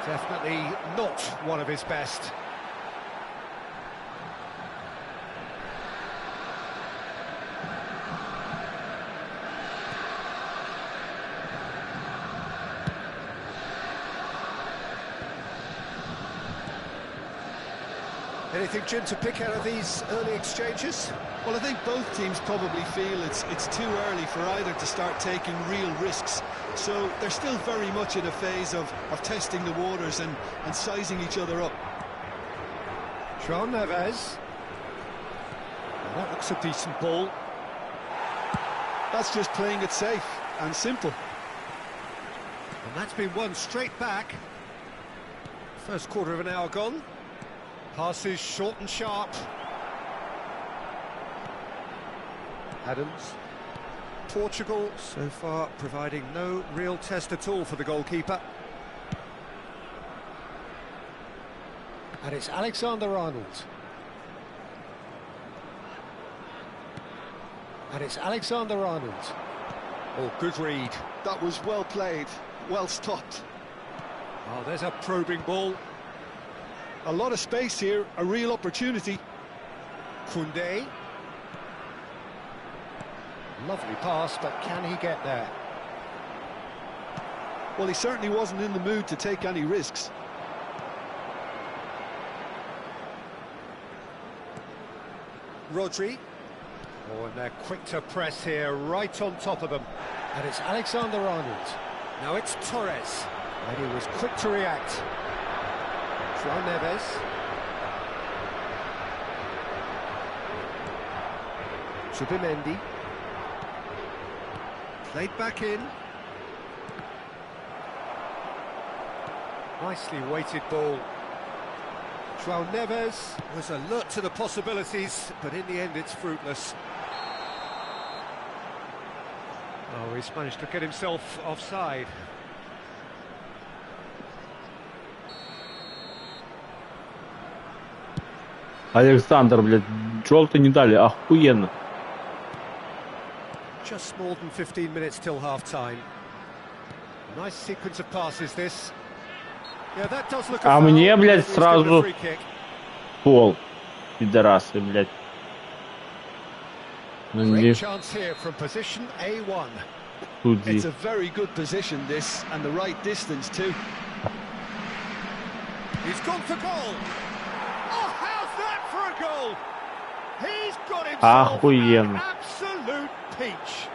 Definitely not one of his best. Anything, Jim, to pick out of these early exchanges? Well, I think both teams probably feel it's too early for either to start taking real risks. So they're still very much in a phase of testing the waters and sizing each other up. João Neves. Well, that looks a decent ball. That's just playing it safe and simple. And that's been won straight back. First quarter of an hour gone. Passes short and sharp. Adams. Portugal so far providing no real test at all for the goalkeeper. And it's Alexander-Arnold. And it's Alexander-Arnold. Oh, good read. That was well played, well stopped. Oh, there's a probing ball. A lot of space here, a real opportunity. Koundé. Lovely pass, but can he get there? Well, he certainly wasn't in the mood to take any risks. Rodri. Oh, and they're quick to press here, right on top of them. And it's Alexander-Arnold. Now it's Torres. And he was quick to react. João Neves. Zubimendi. Played back in. Nicely weighted ball. João Neves was alert to the possibilities, but in the end it's fruitless. Oh, he's managed to get himself offside. Александр, блядь, желтый не дали, охуенно. Just more than 15 minutes till half-time. Nice sequence of passes, this. Yeah, that does look А мне, блядь, сразу пол. Пидорасы, блядь. Great chance here from position A1. It's a very good position, this, and the right distance, too. He's gone for goal. Oh, how's that for a goal? He's got himself an absolute peach.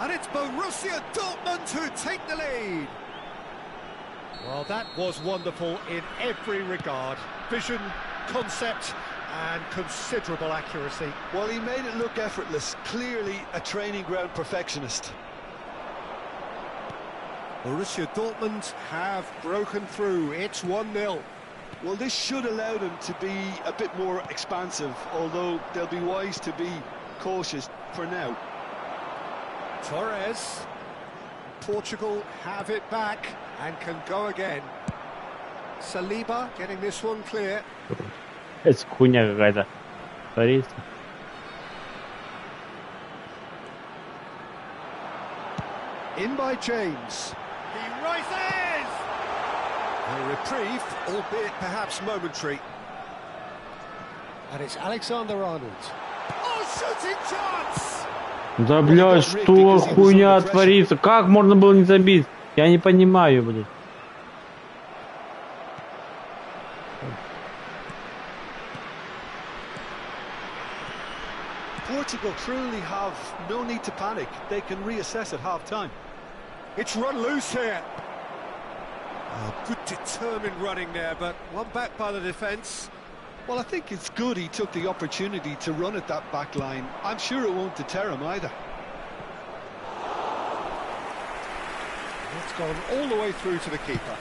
And it's Borussia Dortmund who take the lead. Well, that was wonderful in every regard. Vision, concept, and considerable accuracy. Well, he made it look effortless. Clearly a training ground perfectionist. Borussia Dortmund have broken through. It's 1-0. Well, this should allow them to be a bit more expansive, although they'll be wise to be cautious for now. Torres. Portugal have it back and can go again. Saliba getting this one clear. Это хуйня какая-то. Творится. In by James. He rises! A reprieve, albeit perhaps momentary. And it's Alexander-Arnold. Oh, shooting chance! Да, блядь, что хуйня творится? Как можно было не забить? Я не понимаю, блядь. Portugal truly have no need to panic. They can reassess at half-time. It's run loose here. Oh, good determined running there, but one back by the defence. Well, I think it's good he took the opportunity to run at that back line. I'm sure it won't deter him either. It's gone all the way through to the keeper.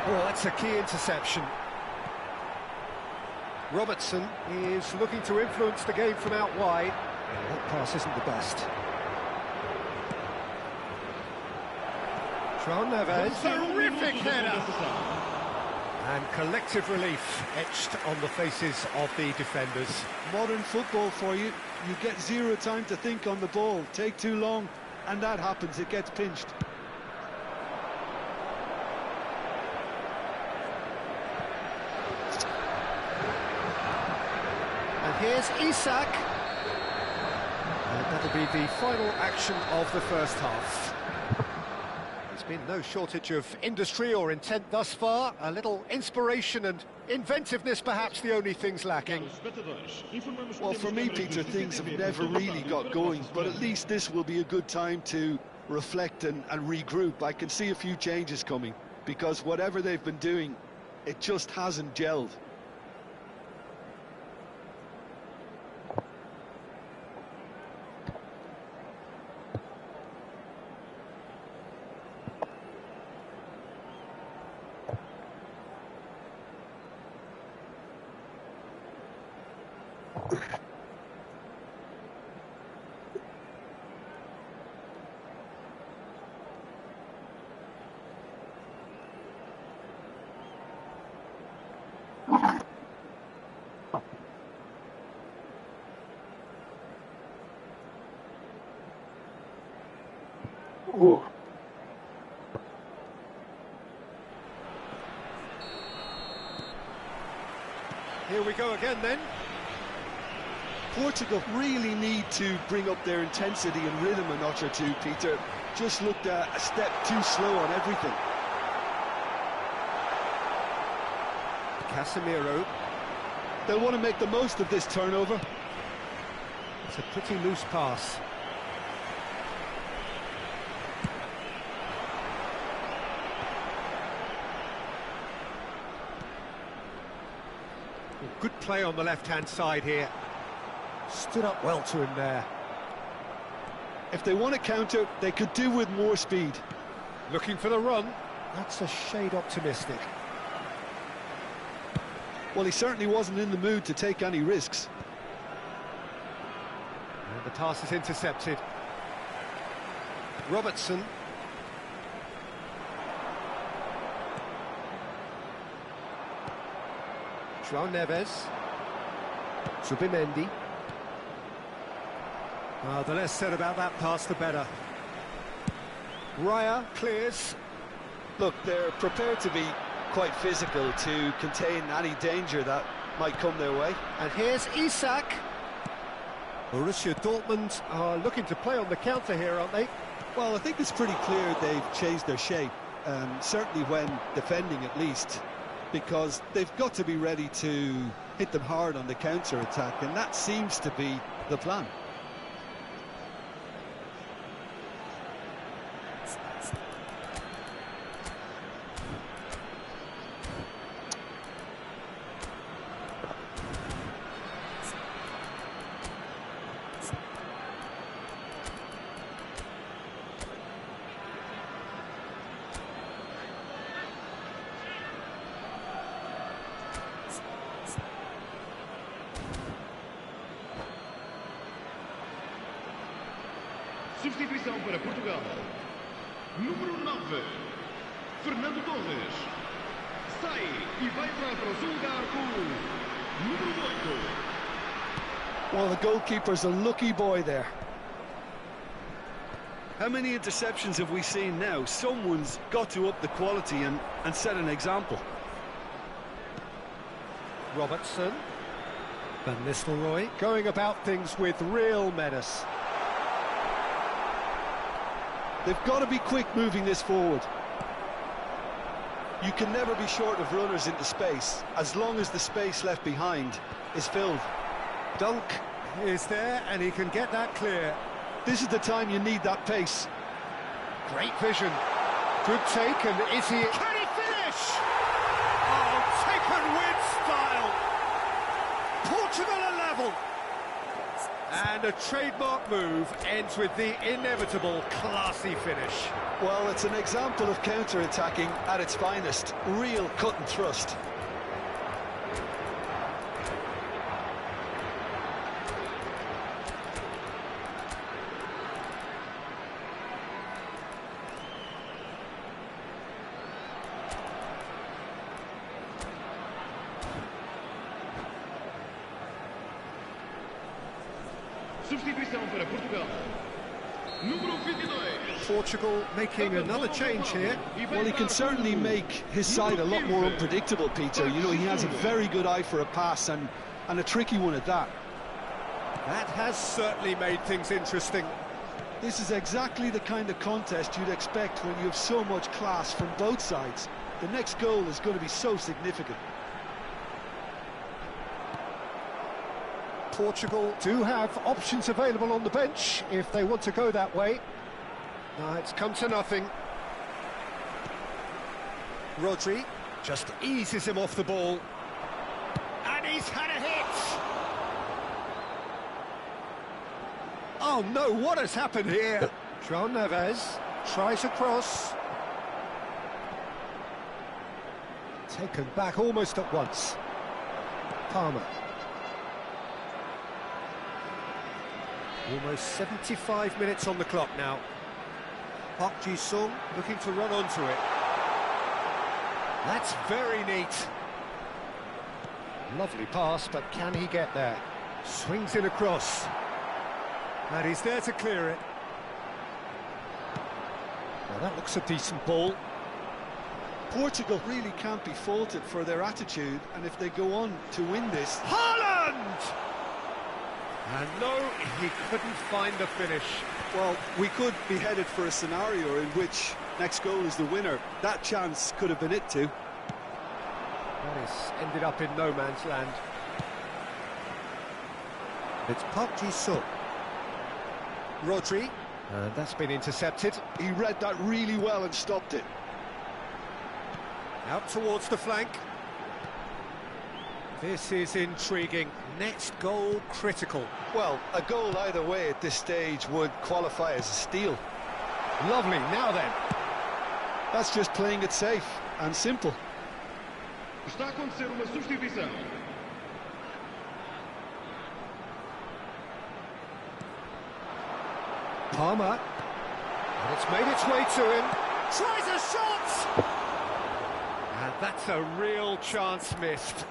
Oh, that's a key interception. Robertson is looking to influence the game from out wide. Yeah, that pass isn't the best. João Neves. Terrific header! And collective relief etched on the faces of the defenders. Modern football for you. You get zero time to think on the ball. Take too long, and that happens. It gets pinched. And here's Isak. And that'll be the final action of the first half. There's been no shortage of industry or intent thus far. A little inspiration and inventiveness, perhaps the only things lacking. Well, for me, Peter, things have never really got going, but at least this will be a good time to reflect and regroup. I can see a few changes coming, because whatever they've been doing, it just hasn't gelled. Ooh. Here we go again then. Portugal really need to bring up their intensity and rhythm a notch or two, Peter. Just looked a step too slow on everything. Casemiro. They'll want to make the most of this turnover. It's a pretty loose pass. Good play on the left-hand side here. Stood up well to him there. If they want to counter, they could do with more speed. Looking for the run. That's a shade optimistic. Well, he certainly wasn't in the mood to take any risks. And the pass is intercepted. Robertson. João Neves. Zubimendi. Well, the less said about that pass, the better. Raya clears. Look, they're prepared to be quite physical to contain any danger that might come their way. And here's Isak. Borussia Dortmund are looking to play on the counter here, aren't they? Well, I think it's pretty clear they've changed their shape, certainly when defending at least, because they've got to be ready to hit them hard on the counter-attack, and that seems to be the plan. Substituição para Portugal. Número 9, Fernando Torres. Sai e vai entrar para o seu lugar o número 8. Well, the goalkeeper's a lucky boy there. How many interceptions have we seen now? Someone's got to up the quality and set an example. Robertson. Van Nistelrooy going about things with real menace. They've got to be quick moving this forward. You can never be short of runners into space, as long as the space left behind is filled. Dunk is there, and he can get that clear. This is the time you need that pace. Great vision. Good take, and is he... Can he finish? Oh, taken with style. Portugal are level. And a trademark move ends with the inevitable classy finish. Well, it's an example of counter-attacking at its finest. Real cut and thrust. Substituição para Portugal. Número 22. Portugal making another change here. Well, he can certainly make his side a lot more unpredictable, Peter. You know, he has a very good eye for a pass and a tricky one at that. That has certainly made things interesting. This is exactly the kind of contest you'd expect when you have so much class from both sides. The next goal is going to be so significant. Portugal do have options available on the bench if they want to go that way. No, it's come to nothing. Rodri just eases him off the ball. And he's had a hit! Oh no, what has happened here? João Neves tries a cross. Taken back almost at once. Palmer. Almost 75 minutes on the clock now. Park Ji-sung looking to run onto it. That's very neat. Lovely pass, but can he get there? Swings in across. And he's there to clear it. Now that looks a decent ball. Portugal really can't be faulted for their attitude, and if they go on to win this... Haaland! And no, he couldn't find the finish. Well, we could be headed for a scenario in which next goal is the winner. That chance could have been it too. That is ended up in no man's land. It's Park Ji-sung. Rodri, and that's been intercepted. He read that really well and stopped it. Out towards the flank. This is intriguing. Next goal critical. Well, a goal either way at this stage would qualify as a steal. Lovely, now then. That's just playing it safe and simple. Está a acontecer uma substituição. Palmer. And it's made its way to him. Tries a shot! And that's a real chance missed.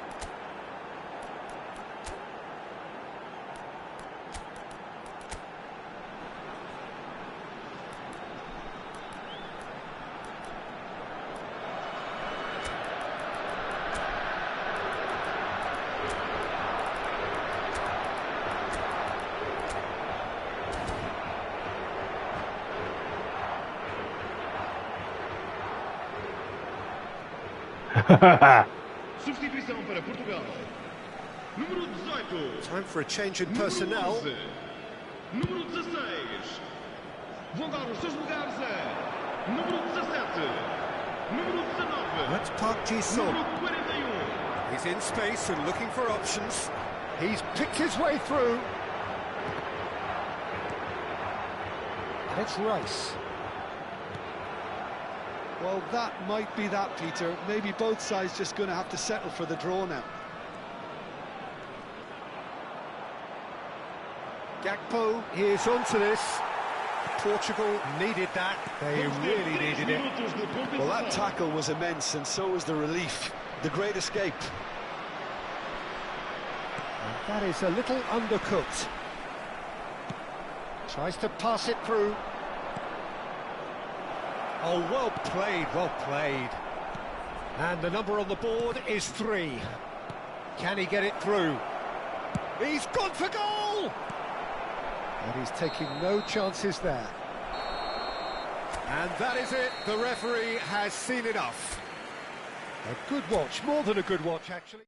Substituição para Portugal. Número 18. Time for a change in personnel. Número 16. Vão dar os seus lugares a número 17. Número 19. That's Park Ji-sung. Número 41. He's in space and looking for options. He's picked his way through. And it's Rice. Well, that might be that, Peter. Maybe both sides just going to have to settle for the draw now. Gakpo is onto this. Portugal needed that. They really needed it. Well, that tackle was immense, and so was the relief. The great escape. And that is a little undercooked. Tries to pass it through. Oh, well played, well played. And the number on the board is 3. Can he get it through? He's gone for goal! And he's taking no chances there. And that is it. The referee has seen enough. A good watch, more than a good watch, actually.